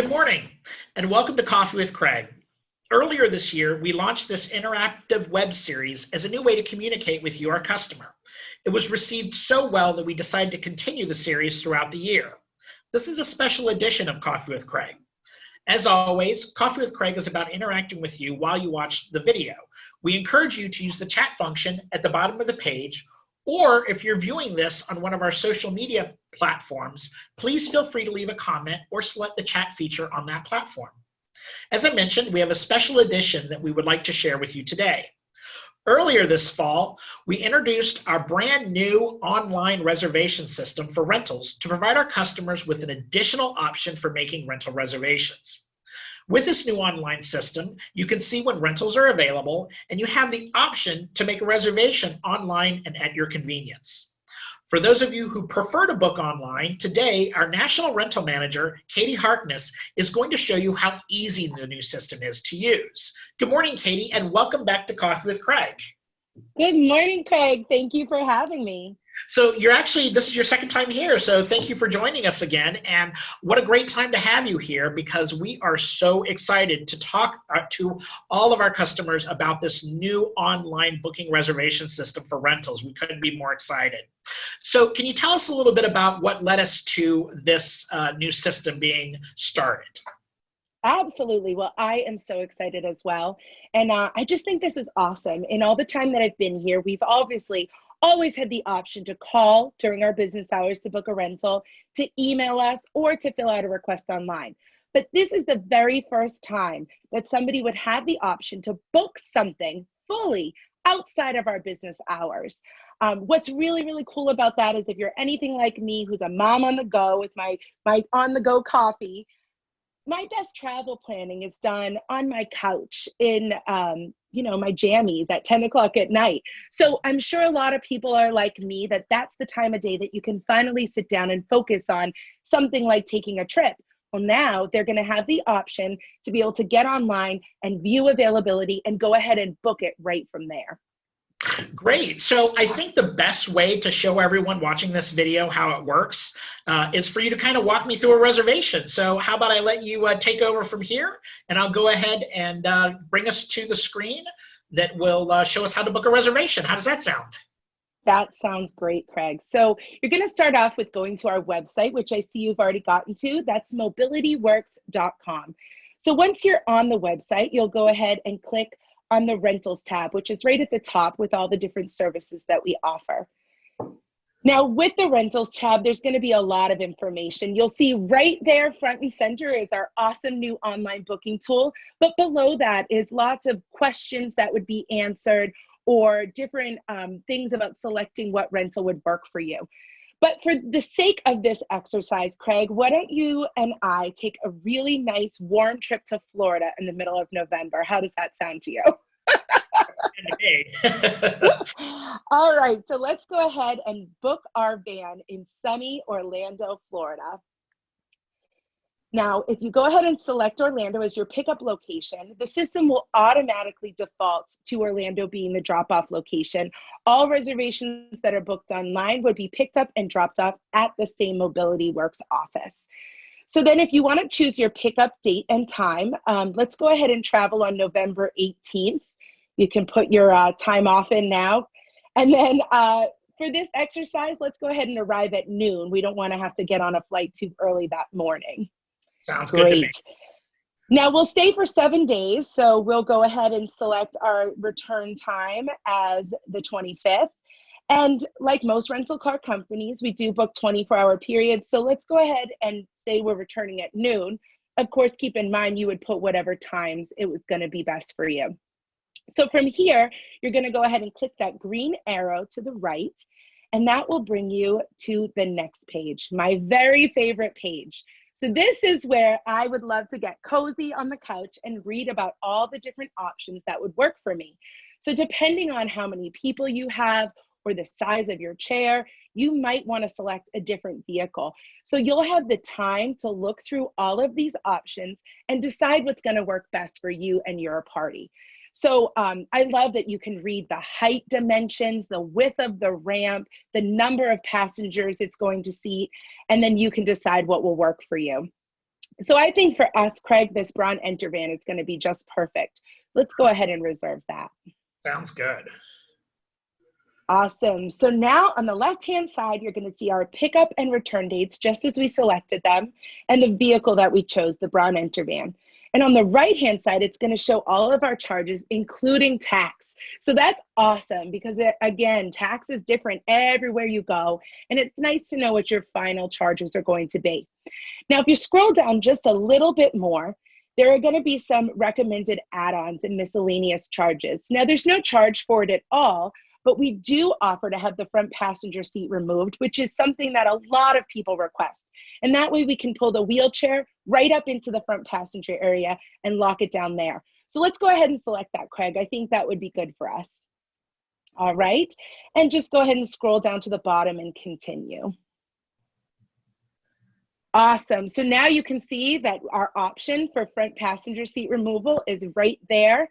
Good morning, and welcome to Coffee with Craig. Earlier this year, we launched this interactive web series as a new way to communicate with you, our customer. It was received so well that we decided to continue the series throughout the year. This is a special edition of Coffee with Craig. As always, Coffee with Craig is about interacting with you while you watch the video. We encourage you to use the chat function at the bottom of the page, or if you're viewing this on one of our social media platforms, please feel free to leave a comment or select the chat feature on that platform. As I mentioned, we have a special edition that we would like to share with you today. Earlier this fall, we introduced our brand new online reservation system for rentals to provide our customers with an additional option for making rental reservations. With this new online system, you can see when rentals are available, and you have the option to make a reservation online and at your convenience. For those of you who prefer to book online, today our National Rental Manager, Katie Harkness, is going to show you how easy the new system is to use. Good morning, Katie, and welcome back to Coffee with Craig. Good morning, Craig. Thank you for having me. So this is your second time here, so thank you for joining us again. And what a great time to have you here, because we are so excited to talk to all of our customers about this new online booking reservation system for rentals. We couldn't be more excited. So can you tell us a little bit about what led us to this new system being started? Absolutely. Well, I am so excited as well. And I just think this is awesome. In all the time that I've been here, we've obviously always had the option to call during our business hours to book a rental, to email us, or to fill out a request online. But this is the very first time that somebody would have the option to book something fully outside of our business hours. What's really, really cool about that is if you're anything like me, who's a mom on the go with my on-the-go coffee, my best travel planning is done on my couch in, my jammies at 10 o'clock at night. So I'm sure a lot of people are like me, that's the time of day that you can finally sit down and focus on something like taking a trip. Well, now they're going to have the option to be able to get online and view availability and go ahead and book it right from there. Great. So I think the best way to show everyone watching this video how it works is for you to kind of walk me through a reservation. So how about I let you take over from here, and I'll go ahead and bring us to the screen that will show us how to book a reservation. How does that sound? That sounds great, Craig. So you're going to start off with going to our website, which I see you've already gotten to. That's MobilityWorks.com. So once you're on the website, you'll go ahead and click on the rentals tab, which is right at the top with all the different services that we offer. Now with the rentals tab, there's going to be a lot of information. You'll see right there front and center is our awesome new online booking tool. But below that is lots of questions that would be answered, or different things about selecting what rental would work for you. But for the sake of this exercise, Craig, why don't you and I take a really nice warm trip to Florida in the middle of November? How does that sound to you? All right, so let's go ahead and book our van in sunny Orlando, Florida. Now, if you go ahead and select Orlando as your pickup location, the system will automatically default to Orlando being the drop-off location. All reservations that are booked online would be picked up and dropped off at the same MobilityWorks office. So then if you want to choose your pickup date and time, let's go ahead and travel on November 18th. You can put your time off in now. And then for this exercise, let's go ahead and arrive at noon. We don't want to have to get on a flight too early that morning. Sounds great. Great. Now we'll stay for 7 days, so we'll go ahead and select our return time as the 25th. And like most rental car companies, we do book 24-hour periods. So let's go ahead and say we're returning at noon. Of course, keep in mind you would put whatever times it was going to be best for you. So from here, you're going to go ahead and click that green arrow to the right, and that will bring you to the next page, my very favorite page. So this is where I would love to get cozy on the couch and read about all the different options that would work for me. So depending on how many people you have or the size of your chair, you might want to select a different vehicle. So you'll have the time to look through all of these options and decide what's going to work best for you and your party. So I love that you can read the height dimensions, the width of the ramp, the number of passengers it's going to seat, and then you can decide what will work for you. So I think for us, Craig, this Braun Enter van is going to be just perfect. Let's go ahead and reserve that. Sounds good. Awesome. So now on the left-hand side, you're going to see our pickup and return dates, just as we selected them, and the vehicle that we chose, the Braun Enter van. And on the right-hand side, it's going to show all of our charges, including tax. So that's awesome because, again, tax is different everywhere you go. And it's nice to know what your final charges are going to be. Now, if you scroll down just a little bit more, there are going to be some recommended add-ons and miscellaneous charges. Now, there's no charge for it at all, but we do offer to have the front passenger seat removed, which is something that a lot of people request. And that way we can pull the wheelchair right up into the front passenger area and lock it down there. So let's go ahead and select that, Craig. I think that would be good for us. All right, and just go ahead and scroll down to the bottom and continue. Awesome. So now you can see that our option for front passenger seat removal is right there.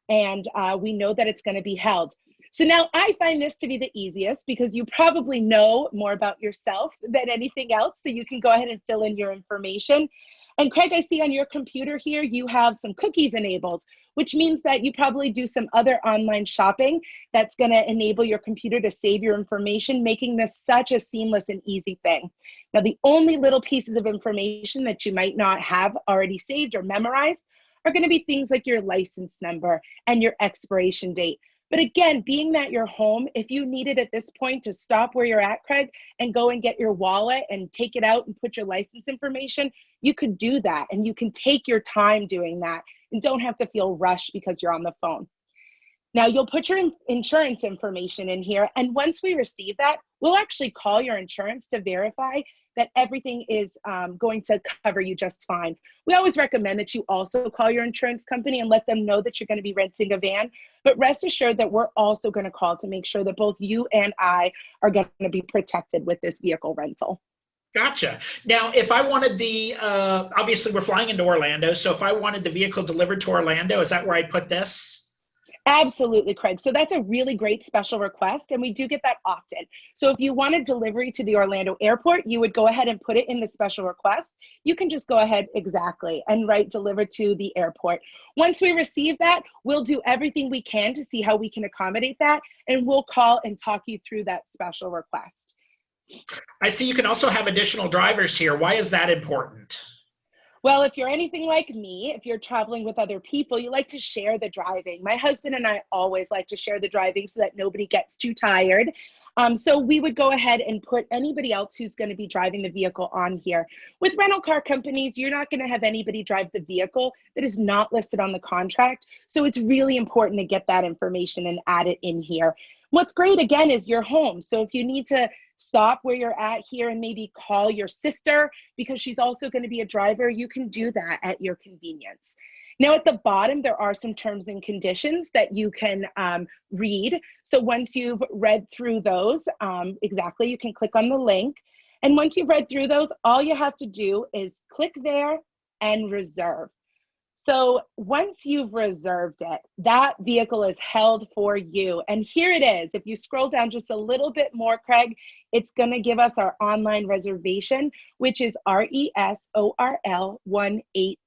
And we know that it's going to be held. So now I find this to be the easiest because you probably know more about yourself than anything else. So you can go ahead and fill in your information. And Craig, I see on your computer here, you have some cookies enabled, which means that you probably do some other online shopping that's going to enable your computer to save your information, making this such a seamless and easy thing. Now, the only little pieces of information that you might not have already saved or memorized are going to be things like your license number and your expiration date. But again, being that you're home, if you needed at this point to stop where you're at, Craig, and go and get your wallet and take it out and put your license information, you could do that. And you can take your time doing that and don't have to feel rushed because you're on the phone. Now, you'll put your insurance information in here. And once we receive that, we'll actually call your insurance to verify that everything is going to cover you just fine. We always recommend that you also call your insurance company and let them know that you're going to be renting a van. But rest assured that we're also going to call to make sure that both you and I are going to be protected with this vehicle rental. Gotcha. Now, if I wanted the, obviously we're flying into Orlando, so if I wanted the vehicle delivered to Orlando, is that where I'd put this? Absolutely, Craig. So that's a really great special request, and we do get that often. So if you wanted delivery to the Orlando airport, you would go ahead and put it in the special request. You can just go ahead exactly and write deliver to the airport. Once we receive that, we'll do everything we can to see how we can accommodate that, and we'll call and talk you through that special request. I see you can also have additional drivers here. Why is that important? Well, if you're anything like me, if you're traveling with other people, you like to share the driving. My husband and I always like to share the driving so that nobody gets too tired. So we would go ahead and put anybody else who's going to be driving the vehicle on here. With rental car companies, you're not going to have anybody drive the vehicle that is not listed on the contract. So it's really important to get that information and add it in here. What's great, again, is you're home. So if you need to stop where you're at here and maybe call your sister because she's also going to be a driver, you can do that at your convenience. Now, at the bottom, there are some terms and conditions that you can read. So once you've read through those, you can click on the link. And once you've read through those, all you have to do is click there and reserve. So once you've reserved it, that vehicle is held for you. And here it is. If you scroll down just a little bit more, Craig, it's going to give us our online reservation, which is RESORL 180.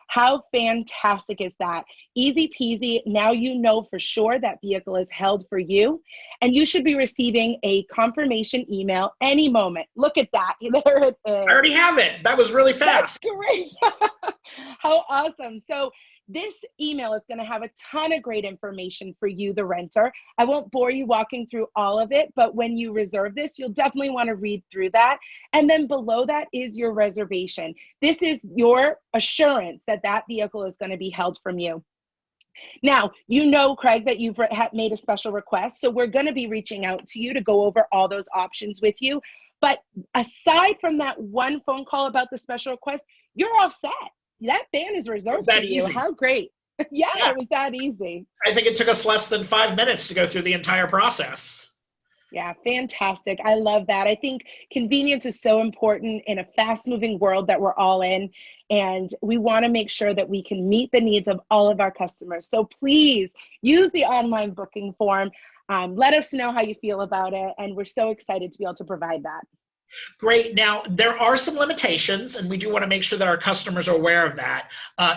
How fantastic is that? Easy peasy. Now you know for sure that vehicle is held for you, and you should be receiving a confirmation email any moment. Look at that. There it is. I already have it. That was really fast. That's great. How awesome. So this email is going to have a ton of great information for you, the renter. I won't bore you walking through all of it, but when you reserve this, you'll definitely want to read through that. And then below that is your reservation. This is your assurance that that vehicle is going to be held from you. Now, you know, Craig, that you've made a special request, so we're going to be reaching out to you to go over all those options with you. But aside from that one phone call about the special request, you're all set. That van is reserved for you. How great. Yeah, it was that easy. I think it took us less than 5 minutes to go through the entire process. Yeah, fantastic. I love that. I think convenience is so important in a fast-moving world that we're all in, and we want to make sure that we can meet the needs of all of our customers. So please use the online booking form. Let us know how you feel about it, and we're so excited to be able to provide that. Great. Now, there are some limitations, and we do want to make sure that our customers are aware of that.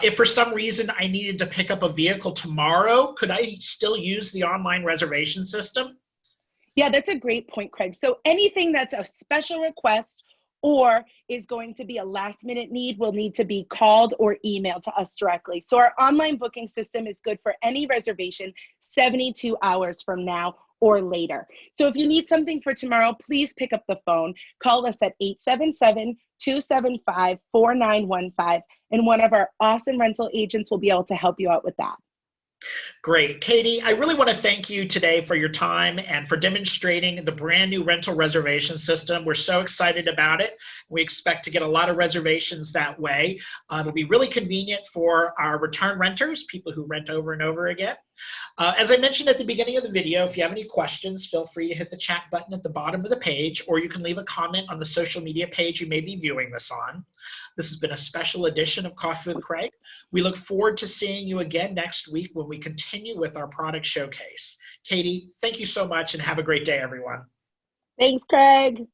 If for some reason I needed to pick up a vehicle tomorrow, could I still use the online reservation system? Yeah, that's a great point, Craig. So anything that's a special request or is going to be a last minute need will need to be called or emailed to us directly. So our online booking system is good for any reservation 72 hours from now or later. So if you need something for tomorrow, please pick up the phone. Call us at 877-275-4915, and one of our awesome rental agents will be able to help you out with that. Great. Katie, I really want to thank you today for your time and for demonstrating the brand new rental reservation system. We're so excited about it. We expect to get a lot of reservations that way. It'll be really convenient for our return renters, people who rent over and over again. As I mentioned at the beginning of the video, if you have any questions, feel free to hit the chat button at the bottom of the page, or you can leave a comment on the social media page you may be viewing this on. This has been a special edition of Coffee with Craig. We look forward to seeing you again next week when we continue with our product showcase. Katie, thank you so much and have a great day, everyone. Thanks, Craig.